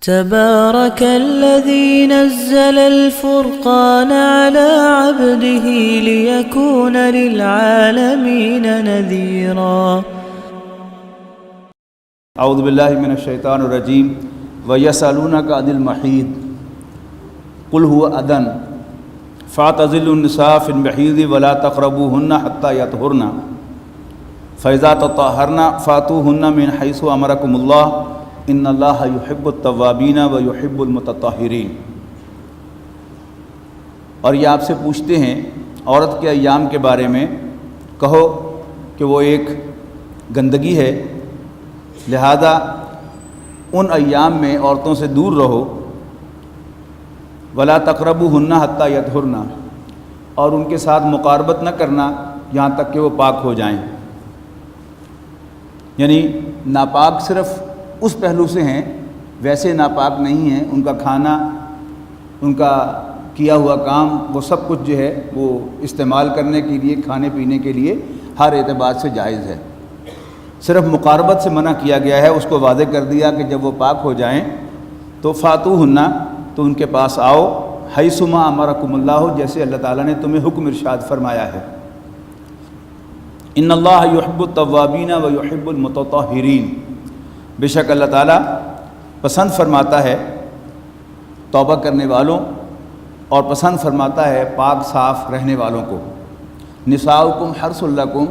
تبارك الذي نزل الفرقان على عبده ليكون للعالمين نذيرا. اعوذ باللہ من الشیطان الرجیم. وَيَسْأَلُونَكَ عَنِ الْمَحِيضِ قُلْ هُوَ أَذًى فَاعْتَزِلُوا النِّسَاءَ فِي الْمَحِيضِ وَلَا تَقْرَبُوهُنَّ حَتَّى يَطْهُرْنَ فَإِذَا تَطَهَّرْنَ فَأْتُوهُنَّ مِنْ حَيْثُ أَمَرَكُمُ اللَّهُ إِنَّ اللَّهَ يُحِبُّ التَّوَّابِينَ وَيُحِبُّ الْمُتَطَهِّرِينَ. اور یہ آپ سے پوچھتے ہیں عورت کے ایام کے بارے میں، کہو کہ وہ ایک گندگی ہے، لہذا ان ایام میں عورتوں سے دور رہو. وَلَا تَقْرَبُوهُنَّ حَتَّى يَطْهُرْنَ، اور ان کے ساتھ مقاربت نہ کرنا یہاں تک کہ وہ پاک ہو جائیں. یعنی ناپاک صرف اس پہلو سے ہیں، ویسے ناپاک نہیں ہیں. ان کا کھانا، ان کا کیا ہوا کام، وہ سب کچھ جو ہے وہ استعمال کرنے کے لیے، کھانے پینے کے لیے ہر اعتبار سے جائز ہے. صرف مقاربت سے منع کیا گیا ہے، اس کو واضح کر دیا کہ جب وہ پاک ہو جائیں تو فاتوہن، تو ان کے پاس آؤ، حیثما امرکم اللہ، جیسے اللہ تعالیٰ نے تمہیں حکم ارشاد فرمایا ہے. ان اللہ یحب التوابین و یحب المتطہرین، بے شک اللہ تعالیٰ پسند فرماتا ہے توبہ کرنے والوں اور پسند فرماتا ہے پاک صاف رہنے والوں کو. نساؤکم حرث لکم،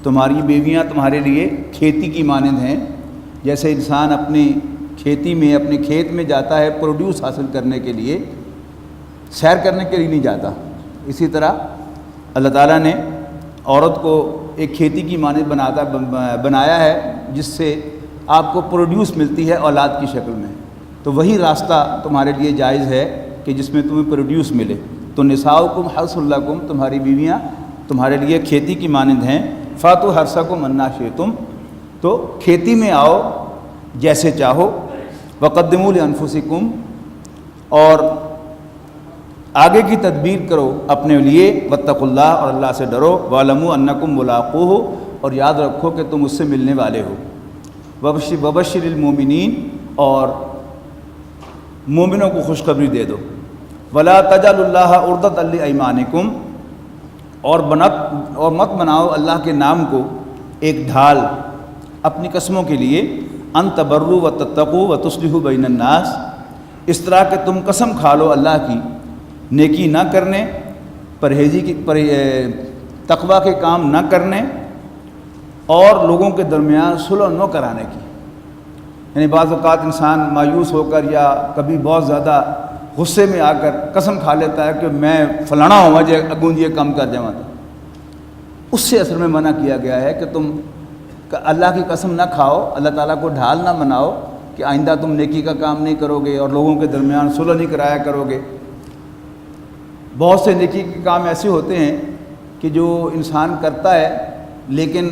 تمہاری بیویاں تمہارے لیے کھیتی کی مانند ہیں. جیسے انسان اپنی کھیتی میں، اپنے کھیت میں جاتا ہے پروڈیوس حاصل کرنے کے لیے، سیر کرنے کے لیے نہیں جاتا، اسی طرح اللہ تعالیٰ نے عورت کو ایک کھیتی کی مانند بنایا ہے، جس سے آپ کو پروڈیوس ملتی ہے اولاد کی شکل میں. تو وہی راستہ تمہارے لیے جائز ہے کہ جس میں تمہیں پروڈیوس ملے. تو نساؤکم حرث لکم، تمہاری بیویاں تمہارے لیے کھیتی کی مانند ہیں. فاتو حرثکم انا شئتم، تو کھیتی میں آؤ جیسے چاہو. وقدموا لانفسکم، اور آگے کی تدبیر کرو اپنے لیے. واتقوا اللہ، اور اللہ سے ڈرو. واعلموا انکم ملاقوہ، اور یاد رکھو کہ تم اس سے ملنے والے ہو. وبشر المومنین، اور مومنوں کو خوشخبری دے دو. ولا تجعلوا اللہ عرضۃ لایمانکم، اور مت بناؤ اللہ کے نام کو ایک ڈھال اپنی قسموں کے لیے. ان تبروا وتتقوا وتصلحوا بین الناس، اس طرح کہ تم قسم کھا لو اللہ کی نیکی نہ کرنے، پرہیزی کی تقوی کے کام نہ کرنے، اور لوگوں کے درمیان صلح نہ کرانے کی. یعنی بعض اوقات انسان مایوس ہو کر یا کبھی بہت زیادہ غصے میں آ کر قسم کھا لیتا ہے کہ میں فلانا ہوا جے اگوں یہ کام کر جاؤں. اس سے اصل میں منع کیا گیا ہے کہ تم اللہ کی قسم نہ کھاؤ، اللہ تعالیٰ کو ڈھال نہ بناؤ کہ آئندہ تم نیکی کا کام نہیں کرو گے اور لوگوں کے درمیان صلح نہیں کرایا کرو گے. بہت سے نیکی کے کام ایسے ہوتے ہیں کہ جو انسان کرتا ہے لیکن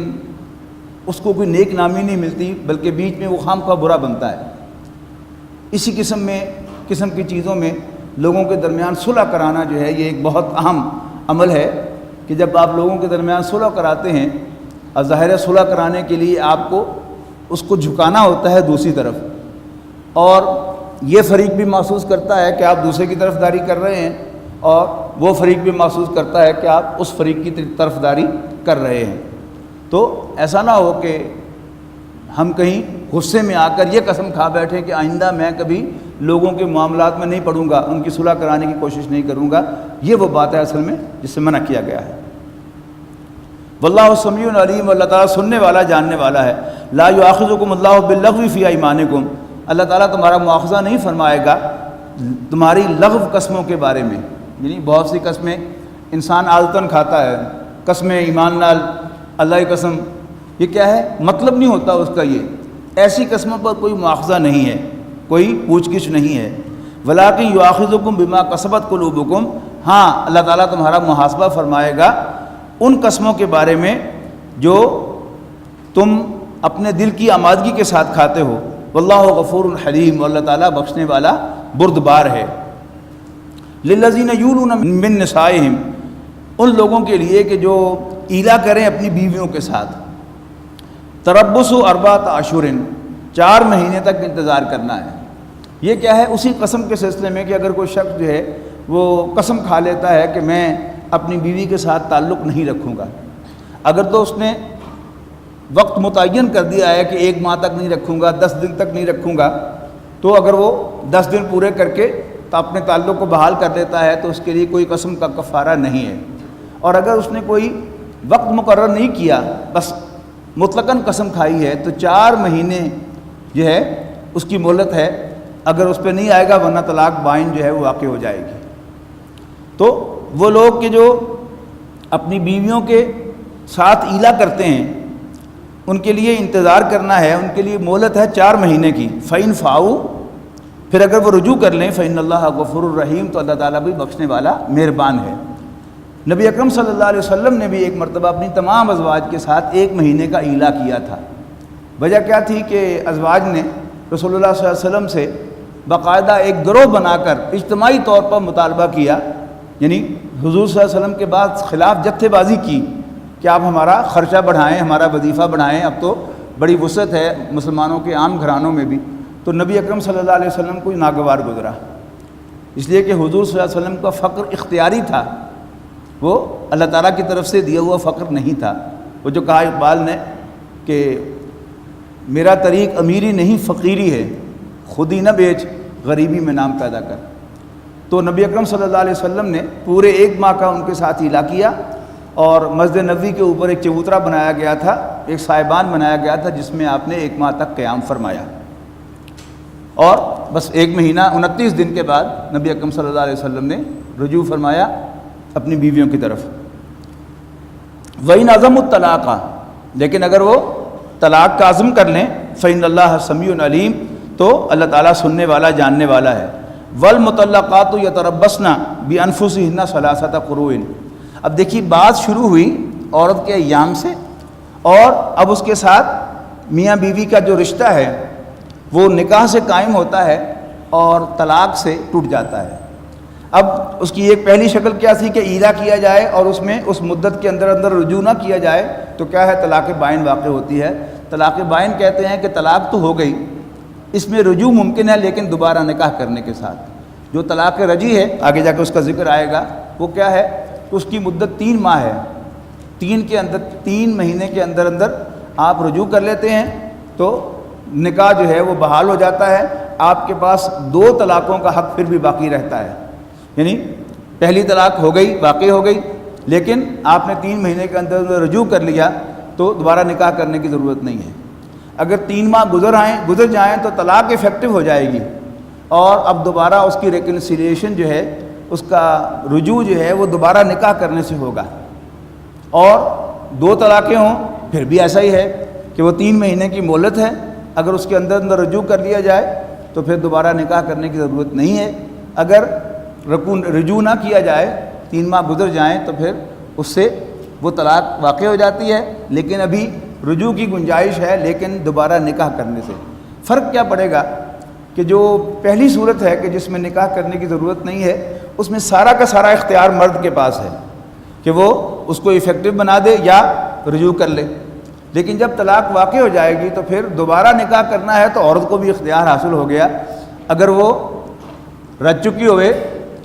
اس کو کوئی نیک نامی نہیں ملتی، بلکہ بیچ میں وہ خواہ برا بنتا ہے. اسی قسم کی چیزوں میں لوگوں کے درمیان صلح کرانا جو ہے یہ ایک بہت اہم عمل ہے کہ جب آپ لوگوں کے درمیان صلح کراتے ہیں، اور ظاہر ہے صلح کرانے کے لیے آپ کو اس کو جھکانا ہوتا ہے دوسری طرف، اور یہ فریق بھی محسوس کرتا ہے کہ آپ دوسرے کی طرفداری کر رہے ہیں، اور وہ فریق بھی محسوس کرتا ہے کہ آپ اس فریق کی طرفداری کر رہے ہیں. تو ایسا نہ ہو کہ ہم کہیں غصے میں آ کر یہ قسم کھا بیٹھے کہ آئندہ میں کبھی لوگوں کے معاملات میں نہیں پڑوں گا، ان کی صلح کرانے کی کوشش نہیں کروں گا. یہ وہ بات ہے اصل میں جس سے منع کیا گیا ہے. واللہ سمیع علیم، اللہ تعالیٰ سننے والا جاننے والا ہے. لا یؤاخذکم اللہ باللغو فی ایمانکم، اللہ تعالیٰ تمہارا مواخذہ نہیں فرمائے گا تمہاری لغو قسموں کے بارے میں. یعنی بہت سی قسمیں انسان عادتاً کھاتا ہے، قسمیں ایمان نال، اللہ کی قسم، یہ کیا ہے؟ مطلب نہیں ہوتا اس کا. یہ ایسی قسموں پر کوئی مواخذہ نہیں ہے، کوئی پوچھ گچھ نہیں ہے. ولاکن یؤاخذکم بما کسبت قلوبکم، ہاں اللہ تعالیٰ تمہارا محاسبہ فرمائے گا ان قسموں کے بارے میں جو تم اپنے دل کی آمادگی کے ساتھ کھاتے ہو. واللہ غفور حلیم، اور اللہ تعالیٰ بخشنے والا بردبار ہے. للذین یولون من نسائہم، ان لوگوں کے لیے کہ جو ایلا کریں اپنی بیویوں کے ساتھ. تربص اربعۃ اشہر، 4 مہینے تک انتظار کرنا ہے. یہ کیا ہے؟ اسی قسم کے سلسلے میں کہ اگر کوئی شخص جو ہے وہ قسم کھا لیتا ہے کہ میں اپنی بیوی کے ساتھ تعلق نہیں رکھوں گا، اگر تو اس نے وقت متعین کر دیا ہے کہ 1 ماہ تک نہیں رکھوں گا، 10 دن تک نہیں رکھوں گا، تو اگر وہ 10 دن پورے کر کے تو اپنے تعلق کو بحال کر دیتا ہے تو اس کے لیے کوئی قسم کا کفارہ نہیں ہے۔ اور اگر اس نے کوئی وقت مقرر نہیں کیا، بس مطلقاً قسم کھائی ہے، تو 4 مہینے جو ہے اس کی مہلت ہے، اگر اس پہ نہیں آئے گا ورنہ طلاق بائن جو ہے وہ واقع ہو جائے گی۔ تو وہ لوگ کہ جو اپنی بیویوں کے ساتھ ایلا کرتے ہیں ان کے لیے انتظار کرنا ہے، ان کے لیے مہلت ہے 4 مہینے کی۔ فَإِنْ فَاؤُوا، پھر اگر وہ رجوع کر لیں، فَإِنَّ اللَّهَ غَفُورٌ رَحِيمٌ، تو اللہ تعالیٰ بھی بخشنے والا مہربان ہے۔ نبی اکرم صلی اللہ علیہ وسلم نے بھی ایک مرتبہ اپنی تمام ازواج کے ساتھ 1 مہینے کا ایلا کیا تھا۔ وجہ کیا تھی کہ ازواج نے رسول اللہ صلی اللہ علیہ وسلم سے باقاعدہ ایک گروہ بنا کر اجتماعی طور پر مطالبہ کیا، یعنی حضور صلی اللہ علیہ وسلم کے بعد خلاف جتھے بازی کی کہ آپ ہمارا خرچہ بڑھائیں، ہمارا وظیفہ بڑھائیں، اب تو بڑی وسعت ہے مسلمانوں کے عام گھرانوں میں بھی۔ تو نبی اکرم صلی اللہ علیہ وسلم کو ناگوار گزرا، اس لیے کہ حضور صلی اللہ علیہ وسلم کا فقر اختیاری تھا، وہ اللہ تعالیٰ کی طرف سے دیا ہوا فقر نہیں تھا۔ وہ جو کہا اقبال نے کہ میرا طریق امیری نہیں فقیری ہے، خود ہی نہ بیچ غریبی میں نام پیدا کر۔ تو نبی اکرم صلی اللہ علیہ وسلم نے پورے 1 ماہ کا ان کے ساتھ ایلا کیا، اور مسجد نبوی کے اوپر ایک چبوترا بنایا گیا تھا، ایک سائبان بنایا گیا تھا جس میں آپ نے 1 ماہ تک قیام فرمایا، اور بس 1 مہینہ 29 دن کے بعد نبی اکرم صلی اللہ علیہ وسلم نے رجوع فرمایا اپنی بیویوں کی طرف۔ وَإِنْ عَزَمُوا الطَّلَاقَ، لیکن اگر وہ طلاق کا عزم کر لیں، فَإِنَّ اللَّهَ سَمِيعٌ عَلِيمٌ، تو اللہ تعالیٰ سننے والا جاننے والا ہے۔ وَالْمُطَلَّقَاتُ يَتَرَبَّصْنَ بِأَنفُسِهِنَّ 3 قُرُوءٍ۔ اب دیکھیے بات شروع ہوئی عورت کے ایام سے، اور اب اس کے ساتھ میاں بیوی کا جو رشتہ ہے وہ نکاح سے قائم ہوتا ہے اور طلاق سے ٹوٹ جاتا ہے۔ اب اس کی ایک پہلی شکل کیا تھی کہ ایلا کیا جائے اور اس میں اس مدت کے اندر اندر رجوع نہ کیا جائے تو کیا ہے؟ طلاق بائن واقع ہوتی ہے۔ طلاق بائن کہتے ہیں کہ طلاق تو ہو گئی، اس میں رجوع ممکن ہے لیکن دوبارہ نکاح کرنے کے ساتھ۔ جو طلاق رجعی ہے آگے جا کے اس کا ذکر آئے گا، وہ کیا ہے؟ اس کی مدت 3 ماہ ہے، 3 مہینے کے اندر اندر آپ رجوع کر لیتے ہیں تو نکاح جو ہے وہ بحال ہو جاتا ہے، آپ کے پاس 2 طلاقوں کا حق پھر بھی باقی رہتا ہے، یعنی پہلی طلاق ہو گئی، واقع ہو گئی، لیکن آپ نے 3 مہینے کے اندر رجوع کر لیا تو دوبارہ نکاح کرنے کی ضرورت نہیں ہے۔ اگر 3 ماہ گزر جائیں تو طلاق ایفیکٹو ہو جائے گی، اور اب دوبارہ اس کی ریکنسیلیشن جو ہے، اس کا رجوع جو ہے وہ دوبارہ نکاح کرنے سے ہوگا۔ اور 2 طلاقیں ہوں پھر بھی ایسا ہی ہے کہ وہ 3 مہینے کی مہلت ہے، اگر اس کے اندر اندر رجوع کر لیا جائے تو پھر دوبارہ نکاح کرنے کی ضرورت نہیں ہے۔ اگر رجوع نہ کیا جائے، 3 ماہ گزر جائیں تو پھر اس سے وہ طلاق واقع ہو جاتی ہے، لیکن ابھی رجوع کی گنجائش ہے لیکن دوبارہ نکاح کرنے سے۔ فرق کیا پڑے گا کہ جو پہلی صورت ہے کہ جس میں نکاح کرنے کی ضرورت نہیں ہے، اس میں سارا کا سارا اختیار مرد کے پاس ہے کہ وہ اس کو ایفیکٹو بنا دے یا رجوع کر لے، لیکن جب طلاق واقع ہو جائے گی تو پھر دوبارہ نکاح کرنا ہے تو عورت کو بھی اختیار حاصل ہو گیا۔ اگر وہ رج چکی ہوئے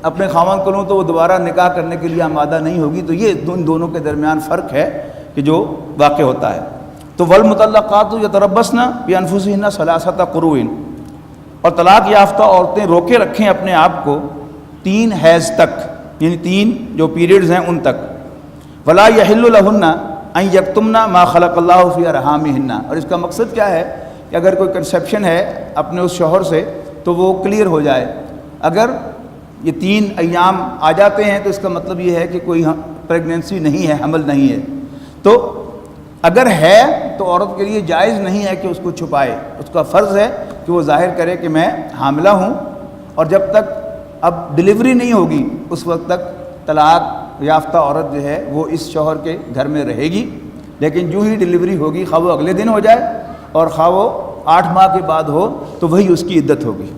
اپنے خاوند کو تو وہ دوبارہ نکاح کرنے کے لیے آمادہ نہیں ہوگی۔ تو یہ دونوں کے درمیان فرق ہے کہ جو واقع ہوتا ہے۔ تو والمطلقات یتربصن بانفسهن 3 قروء، اور طلاق یافتہ عورتیں روکے رکھیں اپنے آپ کو 3 حیض تک، یعنی 3 جو پیریڈز ہیں ان تک۔ ولا یحل لهن ان یکتمن ما خلق اللہ فی ارحامهن، اور اس کا مقصد کیا ہے کہ اگر کوئی کنسیپشن ہے اپنے اس شوہر سے تو وہ کلیئر ہو جائے۔ اگر یہ 3 ایام آ جاتے ہیں تو اس کا مطلب یہ ہے کہ کوئی پریگننسی نہیں ہے، حمل نہیں ہے۔ تو اگر ہے تو عورت کے لیے جائز نہیں ہے کہ اس کو چھپائے، اس کا فرض ہے کہ وہ ظاہر کرے کہ میں حاملہ ہوں، اور جب تک اب ڈلیوری نہیں ہوگی اس وقت تک طلاق یافتہ عورت جو ہے وہ اس شوہر کے گھر میں رہے گی، لیکن جو ہی ڈلیوری ہوگی، خواہ وہ اگلے دن ہو جائے اور خواہ وہ 8 ماہ کے بعد ہو، تو وہی اس کی عدت ہوگی۔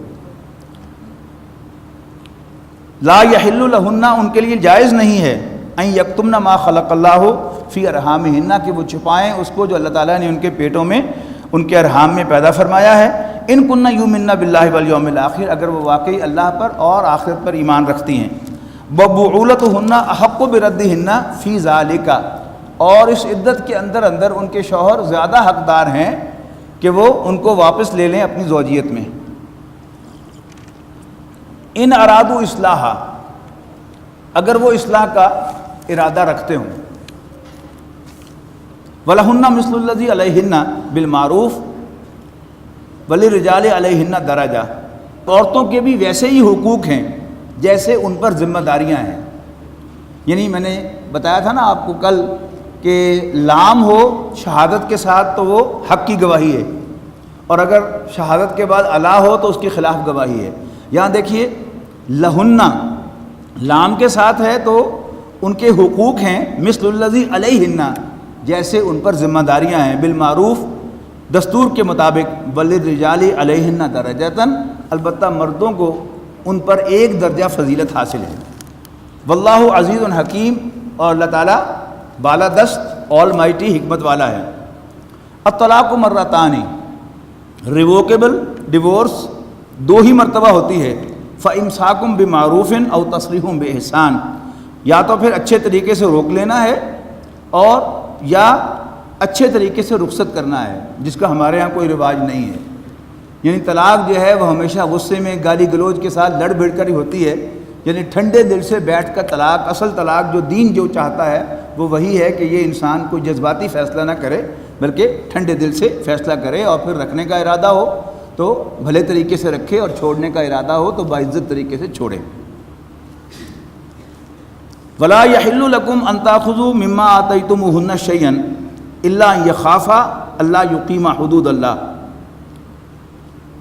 لا یحل لہن، ان کے لیے جائز نہیں ہے، ان یکتمن ما خلق اللہ فی ارحامہن، کہ وہ چھپائیں اس کو جو اللہ تعالیٰ نے ان کے پیٹوں میں ان کے ارحام میں پیدا فرمایا ہے۔ ان کننا یؤمنن باللہ والیوم الآخر، اگر وہ واقعی اللہ پر اور آخرت پر ایمان رکھتی ہیں۔ وبعولتہن احق بردہن فی ذالک، اور اس عدت کے اندر اندر ان کے شوہر زیادہ حقدار ہیں کہ وہ ان کو واپس لے لیں اپنی زوجیت میں۔ ان ارادو اصلاحا، اگر وہ اصلاح کا ارادہ رکھتے ہوں۔ وَلَهُنَّ مِثْلُ الَّذِي عَلَيْهِنَّ بِالْمَعْرُوفِ وَلِلرِّجَالِ عَلَيْهِنَّ دَرَجَةٌ، عورتوں کے بھی ویسے ہی حقوق ہیں جیسے ان پر ذمہ داریاں ہیں۔ یعنی میں نے بتایا تھا نا آپ کو کل کہ لام ہو شہادت کے ساتھ تو وہ حق کی گواہی ہے، اور اگر شہادت کے بعد الا ہو تو اس کے خلاف گواہی ہے۔ یہاں دیکھیے لہن لام کے ساتھ ہے تو ان کے حقوق ہیں مثل الذی علیہن، جیسے ان پر ذمہ داریاں ہیں، بالمعروف دستور کے مطابق، وللرجال علیہن درجۃ، البتہ مردوں کو ان پر ایک درجہ فضیلت حاصل ہے۔ واللہ عزیز حکیم، اور اللہ تعالیٰ بالادست آل مائٹی حکمت والا ہے۔ الطلاق مرتان، ریووکیبل ڈیورس دو ہی مرتبہ ہوتی ہے۔ فامساکم بمعروف او تسریح باحسان، یا تو پھر اچھے طریقے سے روک لینا ہے اور یا اچھے طریقے سے رخصت کرنا ہے، جس کا ہمارے ہاں کوئی رواج نہیں ہے۔ یعنی طلاق جو ہے وہ ہمیشہ غصے میں گالی گلوچ کے ساتھ لڑ بھڑ کر ہی ہوتی ہے، یعنی ٹھنڈے دل سے بیٹھ کر طلاق، اصل طلاق جو دین جو چاہتا ہے وہ وہی ہے کہ یہ انسان کوئی جذباتی فیصلہ نہ کرے بلکہ ٹھنڈے دل سے فیصلہ کرے، اور پھر رکھنے کا ارادہ ہو تو بھلے طریقے سے رکھے، اور چھوڑنے کا ارادہ ہو تو باعزت طریقے سے چھوڑے۔ ولا یحل لکم ان تاخذوا مما آتیتموہن شیئا الا ان یخافا الا یقیما حدود اللہ،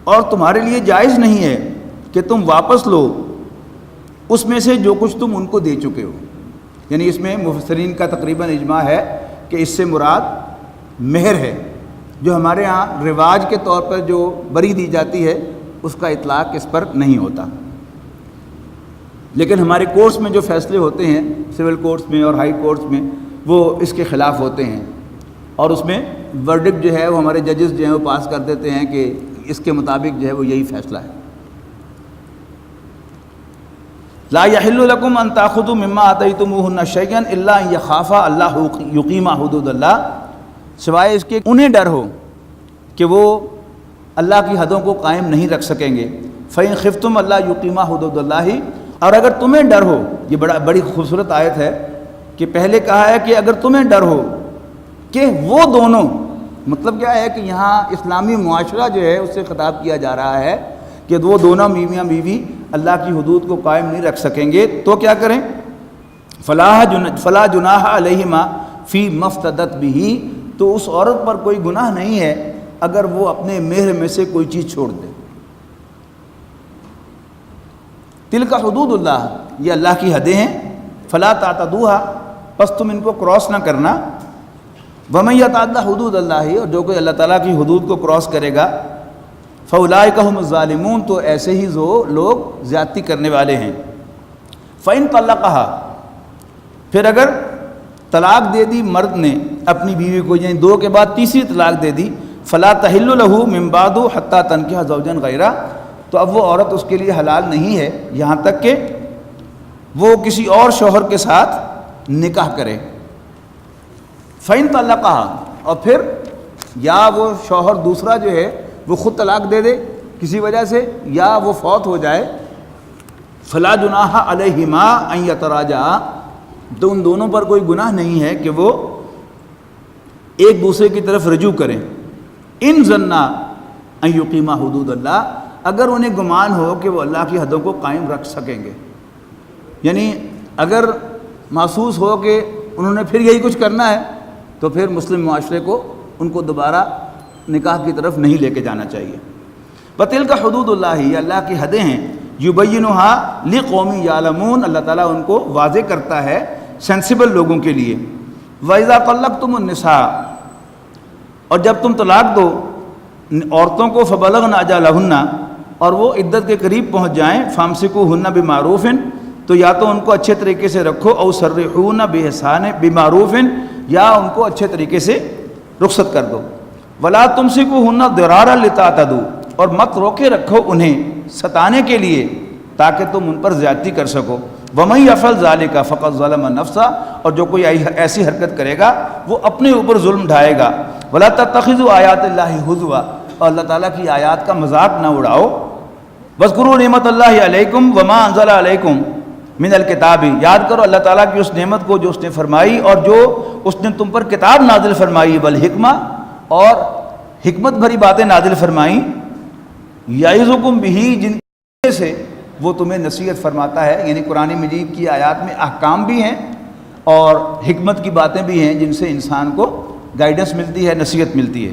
اور تمہارے لیے جائز نہیں ہے کہ تم واپس لو اس میں سے جو کچھ تم ان کو دے چکے ہو۔ یعنی اس میں مفسرین کا تقریباً اجماع ہے کہ اس سے مراد مہر ہے، جو ہمارے ہاں رواج کے طور پر جو بری دی جاتی ہے اس کا اطلاق اس پر نہیں ہوتا، لیکن ہمارے کورٹس میں جو فیصلے ہوتے ہیں سول کورٹس میں اور ہائی کورٹس میں وہ اس کے خلاف ہوتے ہیں، اور اس میں ورڈکٹ جو ہے وہ ہمارے ججز جو ہیں وہ پاس کر دیتے ہیں کہ اس کے مطابق جو ہے وہ یہی فیصلہ ہے۔ لا یحل لکم ان تاخذوا مما آتیتموہن شیئا الا ان یخافا اللہ یقیما حدود اللہ، سوائے اس کے انہیں ڈر ہو کہ وہ اللہ کی حدوں کو قائم نہیں رکھ سکیں گے۔ فإن خفتم اللہ یقیما حدود اللہ، اور اگر تمہیں ڈر ہو، یہ بڑی خوبصورت آیت ہے کہ پہلے کہا ہے کہ اگر تمہیں ڈر ہو کہ وہ دونوں، مطلب کیا ہے کہ یہاں اسلامی معاشرہ جو ہے اس سے خطاب کیا جا رہا ہے کہ وہ دونوں میاں بیوی اللہ کی حدود کو قائم نہیں رکھ سکیں گے تو کیا کریں؟ فلا جناح علیہما فی مفتدت بہ، تو اس عورت پر کوئی گناہ نہیں ہے اگر وہ اپنے مہر میں سے کوئی چیز چھوڑ دے۔ تلک حدود اللہ، یہ اللہ کی حدیں ہیں، فلا تعتدوها، پس تم ان کو کراس نہ کرنا۔ ومن یتعد حدود اللہ، اور جو کوئی اللہ تعالیٰ کی حدود کو کراس کرے گا، فاولئک هم الظالمون، تو ایسے ہی جو لوگ زیادتی کرنے والے ہیں۔ فإن طلقها، پھر اگر طلاق دے دی مرد نے اپنی بیوی کو، یعنی دو کے بعد تیسری طلاق دے دی، فلا تحل له من بعد حتى تنکح زوجا غیرہ، تو اب وہ عورت اس کے لیے حلال نہیں ہے یہاں تک کہ وہ کسی اور شوہر کے ساتھ نکاح کرے۔ فإن طلقها، اور پھر یا وہ شوہر دوسرا جو ہے وہ خود طلاق دے دے کسی وجہ سے، یا وہ فوت ہو جائے، فلا جناح علیہما ان یتراجعا، تو ان دونوں پر کوئی گناہ نہیں ہے کہ وہ ایک دوسرے کی طرف رجوع کریں۔ ان ظنا ان یقیما حدود اللہ، اگر انہیں گمان ہو کہ وہ اللہ کی حدوں کو قائم رکھ سکیں گے، یعنی اگر محسوس ہو کہ انہوں نے پھر یہی کچھ کرنا ہے تو پھر مسلم معاشرے کو ان کو دوبارہ نکاح کی طرف نہیں لے کے جانا چاہیے۔ وَتِلْكَ حدود اللہ، یہ اللہ کی حدیں ہیں، یبینھا لقوم یعلمون، اللہ تعالیٰ ان کو واضح کرتا ہے سینسیبل لوگوں کے لیے۔ وَإِذَا طَلَّقْتُمُ النِّسَاءَ، اور جب تم طلاق دو عورتوں کو، فَبَلَغْنَ أَجَلَهُنَّ، اور وہ عدت کے قریب پہنچ جائیں، فَامْسِكُوهُنَّ بِمَعْرُوفٍ، تو یا تو ان کو اچھے طریقے سے رکھو، او سرحونا بِإِحْسَانٍ بِمَعْرُوفٍ، یا ان کو اچھے طریقے سے رخصت کر دو۔ ولا تمسکوہن ضرارا لتعتدوا، اور مت روکے رکھو انہیں ستانے کے لیے تاکہ تم ان پر زیادتی کر سکو. وَمَن يَفْعَلْ ذَلِكَ فَقَدْ ظَلَمَ نَفْسَهُ، اور جو کوئی ایسی حرکت کرے گا وہ اپنے اوپر ظلم ڈھائے گا. وَلَا تَتَّخِذُوا آیَاتِ اللَّهِ هُزُوًا، اور اللہ تعالیٰ کی آیات کا مذاق نہ اڑاؤ. وَاذْكُرُوا نِعْمَتَ اللَّهِ عَلَيْكُمْ وَمَا أَنزَلَ عَلَيْكُمْ مِنَ الْكِتَابِ، یاد کرو اللہ تعالیٰ کی اس نعمت کو جو اس نے فرمائی اور جو اس نے تم پر کتاب نازل فرمائی، والحکمہ، اور حکمت بھری باتیں نازل فرمائیں. یعظکم بہ، جن سے وہ تمہیں نصیحت فرماتا ہے، یعنی قرآن مجید کی آیات میں احکام بھی ہیں اور حکمت کی باتیں بھی ہیں جن سے انسان کو گائیڈنس ملتی ہے، نصیحت ملتی ہے.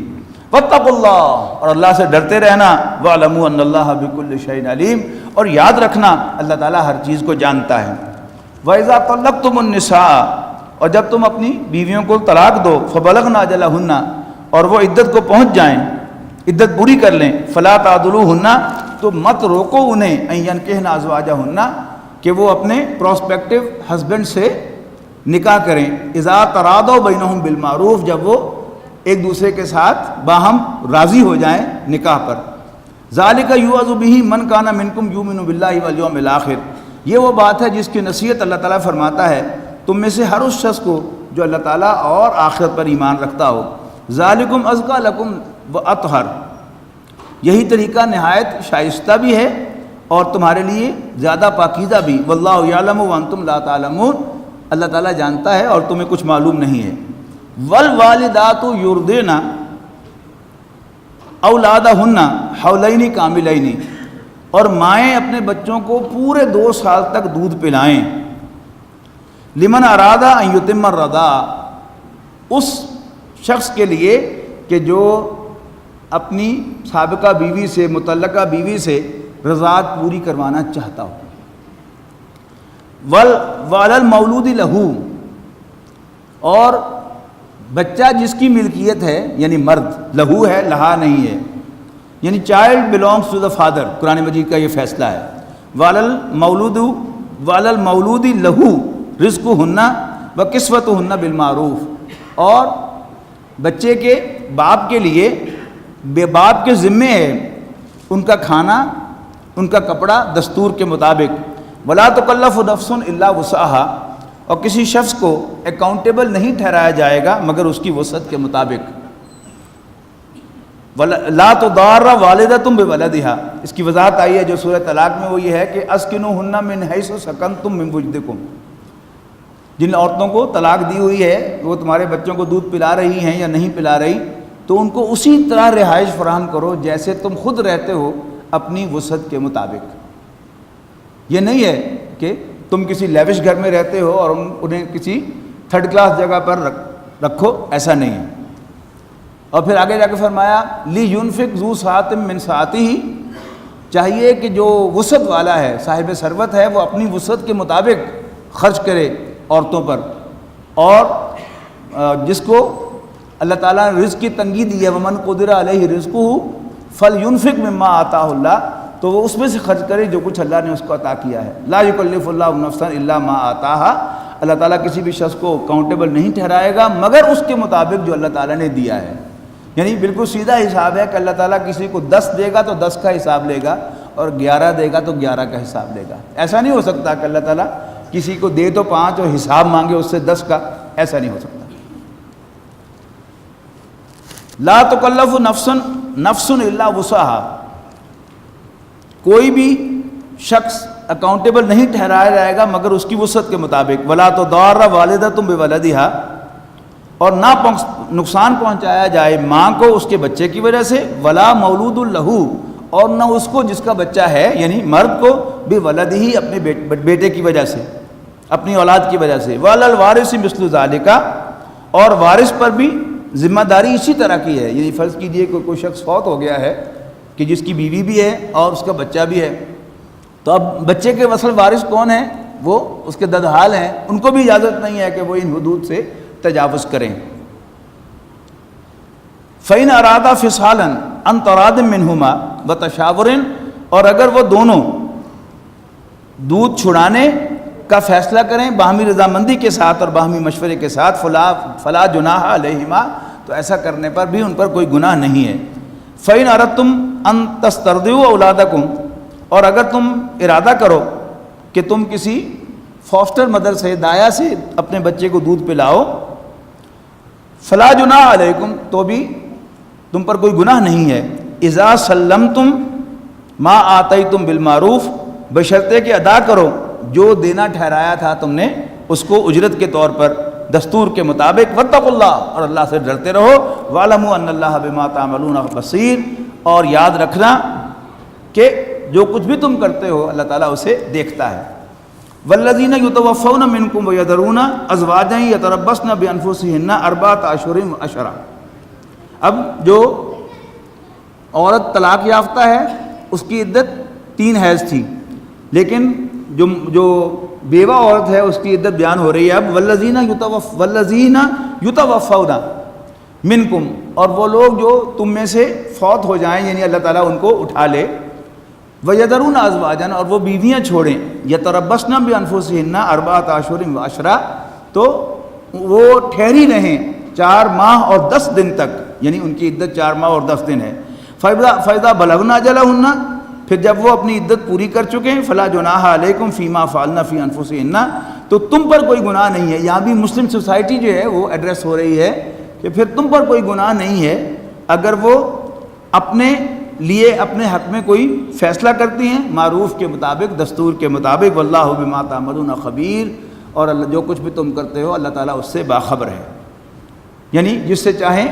واتقوا اللہ، اور اللہ سے ڈرتے رہنا. واعلموا ان اللہ بکل شیء علیم، اور یاد رکھنا اللہ تعالیٰ ہر چیز کو جانتا ہے. وَإِذَا طَلَّقْتُمُ النِّسَاءَ، اور جب تم اپنی بیویوں کو طلاق دو، فَبَلَغْنَ أَجَلَهُنَّ، اور وہ عدت کو پہنچ جائیں، عدت پوری کر لیں. فَلَا تَعْضُلُوهُنَّ، تو مت روکو انہیں، أَن يَنكِحْنَ أَزْوَاجَهُنَّ، کہ وہ اپنے پروسپیکٹو ہسبینڈ سے نکاح کریں. اذا تراضوا بینہم بالمعروف، جب وہ ایک دوسرے کے ساتھ باہم راضی ہو جائیں نکاح پر. ذالک یوعظ بہ من کان منکم یؤمن باللہ والیوم الآخر، یہ وہ بات ہے جس کی نصیحت اللہ تعالیٰ فرماتا ہے تم میں سے ہر اس شخص کو جو اللہ تعالیٰ اور آخرت پر ایمان رکھتا ہو. ذالکم ازکی لکم واطہر، یہی طریقہ نہایت شائستہ بھی ہے اور تمہارے لیے زیادہ پاکیزہ بھی. واللہ یعلم وانتم لا تعلمون، اللہ تعالیٰ جانتا ہے اور تمہیں کچھ معلوم نہیں ہے. والوالدات یرضعن اولادہن حولین کاملین، اور مائیں اپنے بچوں کو پورے 2 سال تک دودھ پلائیں. لمن اراد ان یتم الرضاع، اس شخص کے لیے کہ جو اپنی سابقہ بیوی سے، متعلقہ بیوی سے رضاعت پوری کروانا چاہتا ہو. وعلی المولود لہ، اور بچہ جس کی ملکیت ہے یعنی مرد، لہو ہے، لہا نہیں ہے، یعنی child belongs to the father, قرآن مجید کا یہ فیصلہ ہے. وعلی المولود لہ رزقہن وکسوتہن بالمعروف، اور بچے کے باپ کے لیے باپ کے ذمے ہے ان کا کھانا، ان کا کپڑا دستور کے مطابق. ولا تکلف نفس الا وسعها، اور کسی شخص کو اکاؤنٹیبل نہیں ٹھہرایا جائے گا مگر اس کی وسعت کے مطابق. لا تضار والدۃ بولدها، اس کی وضاحت آئی ہے جو سورہ طلاق میں، وہ یہ ہے کہ اسکنوہن من حیث سکنتم من وجدکم، جن عورتوں کو طلاق دی ہوئی ہے وہ تمہارے بچوں کو دودھ پلا رہی ہیں یا نہیں پلا رہی، تو ان کو اسی طرح رہائش فراہم کرو جیسے تم خود رہتے ہو اپنی وسعت کے مطابق. یہ نہیں ہے کہ تم کسی لیوش گھر میں رہتے ہو اور انہیں کسی 3rd کلاس جگہ پر رکھو، ایسا نہیں ہے. اور پھر آگے جا کے فرمایا لِيُنْفِقْ ذُو سَعَةٍ مِّن سَعَتِهِ، چاہیے کہ جو وسعت والا ہے، صاحب ثروت ہے، وہ اپنی وسعت کے مطابق خرچ کرے عورتوں پر. اور جس کو اللہ تعالیٰ نے رزق کی تنگی دی ہے، وَمَنْ قُدِرَ عَلَيْهِ رِزْقُهُ فَلْيُنْفِقْ مِمَّا آتَاهُ اللَّهُ، تو وہ اس میں سے خرچ کرے جو کچھ اللہ نے اس کو عطا کیا ہے. لا یکلف اللہ نفسا الا ما آتاها، اللہ تعالیٰ کسی بھی شخص کو اکاؤنٹیبل نہیں ٹھہرائے گا مگر اس کے مطابق جو اللہ تعالیٰ نے دیا ہے. یعنی بالکل سیدھا حساب ہے کہ اللہ تعالیٰ کسی کو 10 دے گا تو 10 کا حساب لے گا، اور 11 دے گا تو 11 کا حساب لے گا. ایسا نہیں ہو سکتا کہ اللہ تعالیٰ کسی کو دے تو 5 اور حساب مانگے اس سے 10 کا، ایسا نہیں ہو سکتا. لا تکلف نفس الا وسعها، کوئی بھی شخص اکاؤنٹیبل نہیں ٹھہرایا جائے گا مگر اس کی وسعت کے مطابق. ولا تضار والدۃ بولدها، اور نہ نقصان پہنچایا جائے ماں کو اس کے بچے کی وجہ سے. ولا مولود لہ، اور نہ اس کو جس کا بچہ ہے یعنی مرد کو بولدہ، اپنے بیٹے کی وجہ سے، اپنی اولاد کی وجہ سے. وعلی الوارث مثل ذلک، اور وارث پر بھی ذمہ داری اسی طرح کی ہے. یعنی فرض کیجئے کہ کوئی شخص فوت ہو گیا ہے کہ جس کی بیوی بھی ہے اور اس کا بچہ بھی ہے، تو اب بچے کے اصل وارث کون ہیں؟ وہ اس کے ددحال ہیں، ان کو بھی اجازت نہیں ہے کہ وہ ان حدود سے تجاوز کریں. فَإِنْ أَرَادَا فِصَالًا عَنْ تَرَادٍ مِّنْهُمَا وَتَشَاوُرٍ، اور اگر وہ دونوں دودھ چھڑانے کا فیصلہ کریں باہمی رضامندی کے ساتھ اور باہمی مشورے کے ساتھ، فلا جناح علیہما، تو ایسا کرنے پر بھی ان پر کوئی گناہ نہیں ہے۔ فَإِنْ أَرَدْتُمْ أَن تَسْتَرْضِعُوا أَوْلَادَكُمْ، اور اگر تم ارادہ کرو کہ تم کسی فاسٹر مدر سے، دایا سے اپنے بچے کو دودھ پلاؤ، فَلَا جُنَاحَ عَلَيْكُمْ، تو بھی تم پر کوئی گناہ نہیں ہے، اِذَا سَلَّمْتُمْ مَا آتَيْتُمْ بِالْمَعْرُوفِ، بشرطے کہ ادا کرو جو دینا ٹھہرایا تھا تم نے اس کو اجرت کے طور پر دستور کے مطابق، واتقوا اللہ، اور اللہ سے ڈرتے رہو، وَاعْلَمُوا أَنَّ اللَّهَ بِمَا تَعْمَلُونَ بَصِيرٌ، اور یاد رکھنا کہ جو کچھ بھی تم کرتے ہو اللہ تعالیٰ اسے دیکھتا ہے۔ وَالَّذِينَ يُتَوَفَّوْنَ مِنْكُمْ وَيَذَرُونَ أَزْوَاجًا يَتَرَبَّصْنَ بِأَنفُسِهِنَّ أَرْبَعَةَ أَشْهُرٍ وَعَشْرًا، اب جو عورت طلاق یافتہ ہے اس کی عدت 3 حیض تھی، لیکن جو بیوہ عورت ہے اس کی عدت بیان ہو رہی ہے اب، والذین یتوفون منکم، اور وہ لوگ جو تم میں سے فوت ہو جائیں، یعنی اللہ تعالیٰ ان کو اٹھا لے، ویذرون ازواجا، اور وہ بیویاں چھوڑیں، یتربصن بانفسہن 4 اشہر وعشرا، تو وہ ٹھہری رہیں 4 ماہ اور 10 دن تک، یعنی ان کی عدت 4 ماہ اور 10 دن ہے۔ فَإِذَا بَلَغْنَ أَجَلَهُنَّ، پھر جب وہ اپنی عدت پوری کر چکے ہیں، فَلَا جُنَاحَ عَلَيْكُمْ فِي مَا فَعَلْنَ فِي أَنفُسِهِنَّ، تو تم پر کوئی گناہ نہیں ہے۔ یہاں بھی مسلم سوسائٹی جو ہے وہ ایڈریس ہو رہی ہے کہ پھر تم پر کوئی گناہ نہیں ہے اگر وہ اپنے لیے اپنے حق میں کوئی فیصلہ کرتی ہیں معروف کے مطابق، دستور کے مطابق، وَاللَّهُ بِمَا تَعْمَلُونَ خَبِيرٌ، اور اللہ جو کچھ بھی تم کرتے ہو اللہ تعالیٰ اس سے باخبر ہے۔ یعنی جس سے چاہیں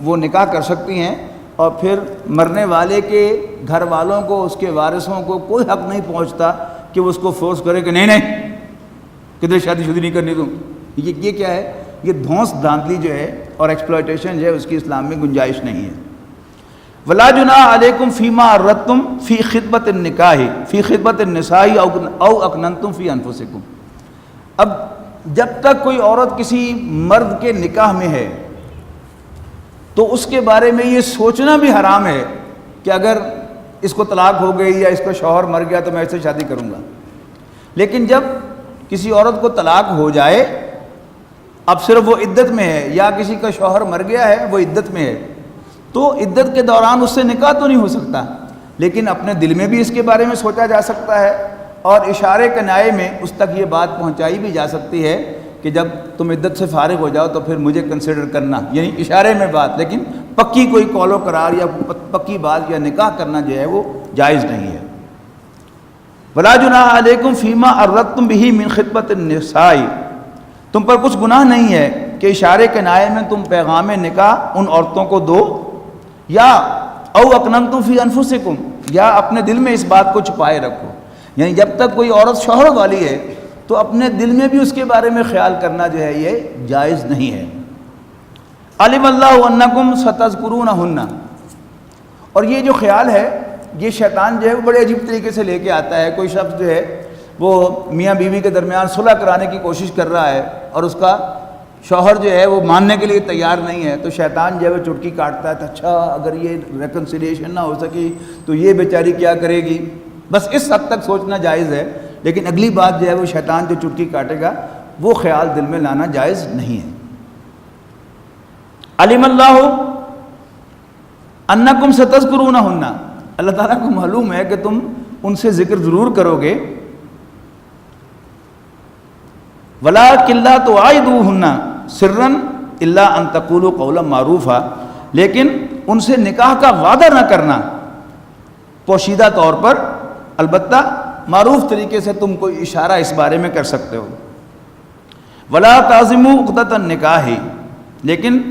وہ نکاح کر سکتی ہیں، اور پھر مرنے والے کے گھر والوں کو، اس کے وارثوں کو کوئی حق نہیں پہنچتا کہ وہ اس کو فورس کرے کہ نہیں کدھر شادی نہیں کرنی تم۔ یہ کیا ہے؟ یہ دھونس دھاندلی جو ہے اور ایکسپلائٹیشن جو ہے اس کی اسلام میں گنجائش نہیں ہے۔ وَلَا جُنَاحَ عَلَيْكُمْ فِي مَا أَرَدتُّمْ فِي خِطْبَةِ النِّكَاحِ فِي خِطْبَةِ النِّسَاءِ أَوْ أَكْنَنْتُمْ فِي أَنفُسِكُمْ، اب جب تک کوئی عورت کسی مرد کے نکاح میں ہے تو اس کے بارے میں یہ سوچنا بھی حرام ہے کہ اگر اس کو طلاق ہو گئی یا اس کا شوہر مر گیا تو میں اس سے شادی کروں گا۔ لیکن جب کسی عورت کو طلاق ہو جائے، اب صرف وہ عدت میں ہے، یا کسی کا شوہر مر گیا ہے وہ عدت میں ہے، تو عدت کے دوران اس سے نکاح تو نہیں ہو سکتا، لیکن اپنے دل میں بھی اس کے بارے میں سوچا جا سکتا ہے، اور اشارے کنائے میں اس تک یہ بات پہنچائی بھی جا سکتی ہے کہ جب تم عدت سے فارغ ہو جاؤ تو پھر مجھے کنسیڈر کرنا، یعنی اشارے میں بات، لیکن پکی کوئی قول و قرار یا پکی بات یا نکاح کرنا جو ہے وہ جائز نہیں ہے۔ وَلَا جُنَاحَ عَلَيْكُمْ فِي مَا أَرَدتُّمْ بِهِ مِنْ خِطْبَةِ النِّسَاءِ، تم پر کچھ گناہ نہیں ہے کہ اشارے کنائے میں تم پیغام نکاح ان عورتوں کو دو، یا او اکننتم فی انفسکم، یا اپنے دل میں اس بات کو چھپائے رکھو، یعنی جب تک کوئی عورت شوہر والی ہے تو اپنے دل میں بھی اس کے بارے میں خیال کرنا جو ہے یہ جائز نہیں ہے۔ علم اللہ انکم ستذکرونہن، اور یہ جو خیال ہے یہ شیطان جو ہے وہ بڑے عجیب طریقے سے لے کے آتا ہے۔ کوئی شخص جو ہے وہ میاں بیوی کے درمیان صلح کرانے کی کوشش کر رہا ہے اور اس کا شوہر جو ہے وہ ماننے کے لیے تیار نہیں ہے، تو شیطان جو ہے وہ چٹکی کاٹتا ہے، اچھا اگر یہ ریکنسیلیشن نہ ہو سکی تو یہ بیچاری کیا کرے گی، بس اس حد تک سوچنا جائز ہے، لیکن اگلی بات جو ہے وہ شیطان جو چٹکی کاٹے گا وہ خیال دل میں لانا جائز نہیں ہے۔ علم اللہ انکم ستذکرونہن، اللہ تعالیٰ کو معلوم ہے کہ تم ان سے ذکر ضرور کرو گے، وَلَٰكِن لَّا تُوَاعِدُوهُنَّ سِرًّا إِلَّا أَن تَقُولُوا قَوْلًا مَّعْرُوفًا، لیکن ان سے نکاح کا وعدہ نہ کرنا پوشیدہ طور پر، البتہ معروف طریقے سے تم کوئی اشارہ اس بارے میں کر سکتے ہو۔ وَلَا تَعْزِمُوا عُقْدَةَ النِّكَاحِ، لیکن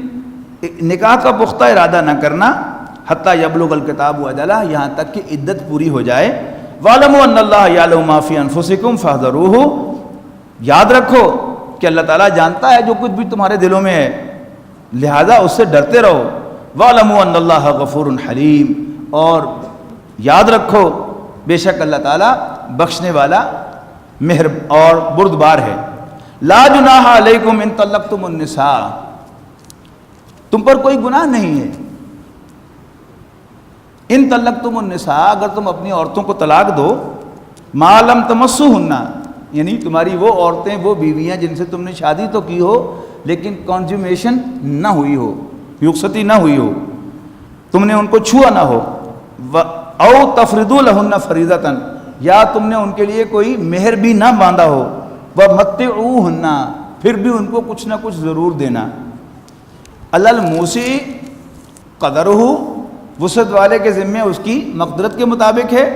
نکاح کا پختہ ارادہ نہ کرنا، حتیٰ یبلغ الکتاب اجلہ، یہاں تک کہ عدت پوری ہو جائے۔ وَاعْلَمُوا أَنَّ اللَّهَ يَعْلَمُ مَا فِي أَنفُسِكُمْ فَاحْذَرُوهُ، یاد رکھو کہ اللہ تعالیٰ جانتا ہے جو کچھ بھی تمہارے دلوں میں ہے، لہذا اس سے ڈرتے رہو۔ وَاعْلَمُوا أَنَّ اللَّهَ غَفُورٌ حَلِيمٌ، اور یاد رکھو بے شک اللہ تعالیٰ بخشنے والا مہر اور بردبار ہے۔ لا جناح علیکم ان طلقتم النساء، تم پر کوئی گناہ نہیں ہے، ان طلقتم النساء، اگر تم اپنی عورتوں کو طلاق دو، ما لم تمسوہن، یعنی تمہاری وہ عورتیں، وہ بیویاں جن سے تم نے شادی تو کی ہو لیکن کنزیومیشن نہ ہوئی ہو، رخصتی نہ ہوئی ہو، تم نے ان کو چھوا نہ ہو، او تفردوا لہن فریضۃ، یا تم نے ان کے لیے کوئی مہر بھی نہ باندھا ہو، ومتعوہن، پھر بھی ان کو کچھ نہ کچھ ضرور دینا۔ علی الموسع قدرہ، وسعت والے کے ذمے اس کی مقدرت کے مطابق ہے،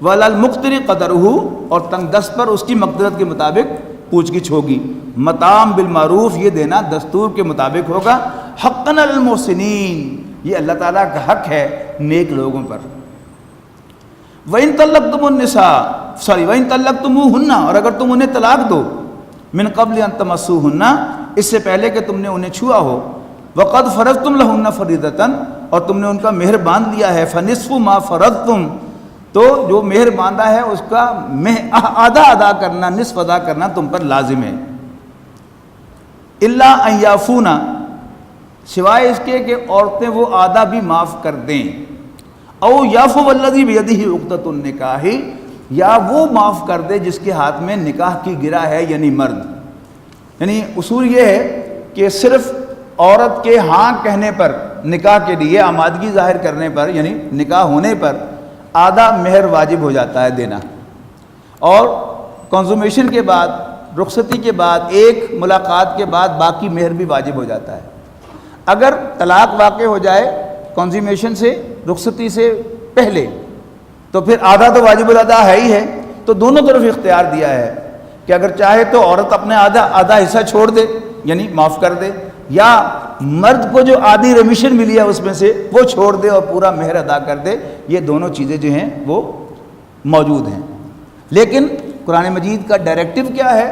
وعلی المقتر قدرہ، اور تنگ دست پر اس کی مقدرت کے مطابق پوچھ گچھ ہوگی۔ متاع بالمعروف، یہ دینا دستور کے مطابق ہوگا۔ حقا علی المحسنین، یہ اللہ تعالیٰ کا حق ہے نیک لوگوں پر۔ وَإِن طَلَّقْتُمُ النِّسَاءَ وَإِن طَلَّقْتُمُوهُنَّ، اور اگر تم انہیں طلاق دو، من قبل ان تمسوهن، اس سے پہلے کہ تم نے انہیں چھوا ہو، وقد فرضتم لهن فریضۃ، اور تم نے ان کا مہر باندھ لیا ہے، فنصف ما فرضتم، تو جو مہر باندھا ہے اس کا آدھا ادا کرنا، نصف ادا کرنا تم پر لازم ہے۔ الا ان یعفونا، سوائے اس کے کہ عورتیں وہ آدھا بھی معاف کر دیں، او یعفو الذی بیدہ عقدۃ النکاح، یا وہ معاف کر دے جس کے ہاتھ میں نکاح کی گرہ ہے، یعنی مرد۔ یعنی اصول یہ ہے کہ صرف عورت کے ہاں کہنے پر نکاح کے لیے آمادگی ظاہر کرنے پر، یعنی نکاح ہونے پر آدھا مہر واجب ہو جاتا ہے دینا، اور کنزومیشن کے بعد، رخصتی کے بعد، ایک ملاقات کے بعد باقی مہر بھی واجب ہو جاتا ہے۔ اگر طلاق واقع ہو جائے کنزومیشن سے، رخصتی سے پہلے، تو پھر آدھا تو واجب الادا ہے ہی ہے، تو دونوں طرف اختیار دیا ہے کہ اگر چاہے تو عورت اپنے آدھا حصہ چھوڑ دے، یعنی معاف کر دے، یا مرد کو جو آدھی ریمیشن ملی ہے اس میں سے وہ چھوڑ دے اور پورا مہر ادا کر دے۔ یہ دونوں چیزیں جو ہیں وہ موجود ہیں، لیکن قرآن مجید کا ڈائریکٹو کیا ہے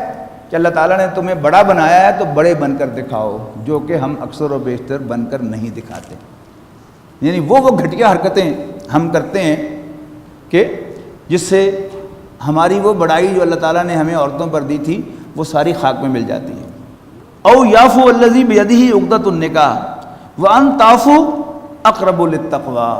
کہ اللہ تعالیٰ نے تمہیں بڑا بنایا ہے تو بڑے بن کر دکھاؤ، جو کہ ہم اکثر و بیشتر بن کر نہیں دکھاتے۔ یعنی وہ گھٹیا حرکتیں ہم کرتے ہیں کہ جس سے ہماری وہ بڑائی جو اللہ تعالیٰ نے ہمیں عورتوں پر دی تھی وہ ساری خاک میں مل جاتی ہے۔ او یعفو الذی بیدہ عقدۃ النکاح وان تعفوا اقرب للتقوی،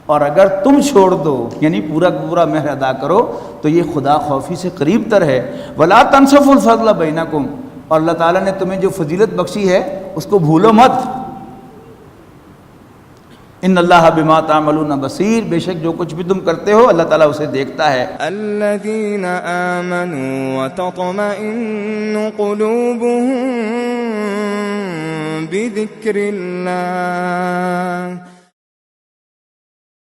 اور اگر تم چھوڑ دو، یعنی پورا مہر ادا کرو، تو یہ خدا خوفی سے قریب تر ہے۔ ولا تنسفوا الفضل بینکم، اور اللہ تعالیٰ نے تمہیں جو فضیلت بخشی ہے اس کو بھولو مت۔ ان اللہ بما تعملون بصیر، بے شک جو کچھ بھی تم کرتے ہو اللہ تعالیٰ اسے دیکھتا ہے۔ الذین آمنوا وتطمئن قلوبهم بذکر اللہ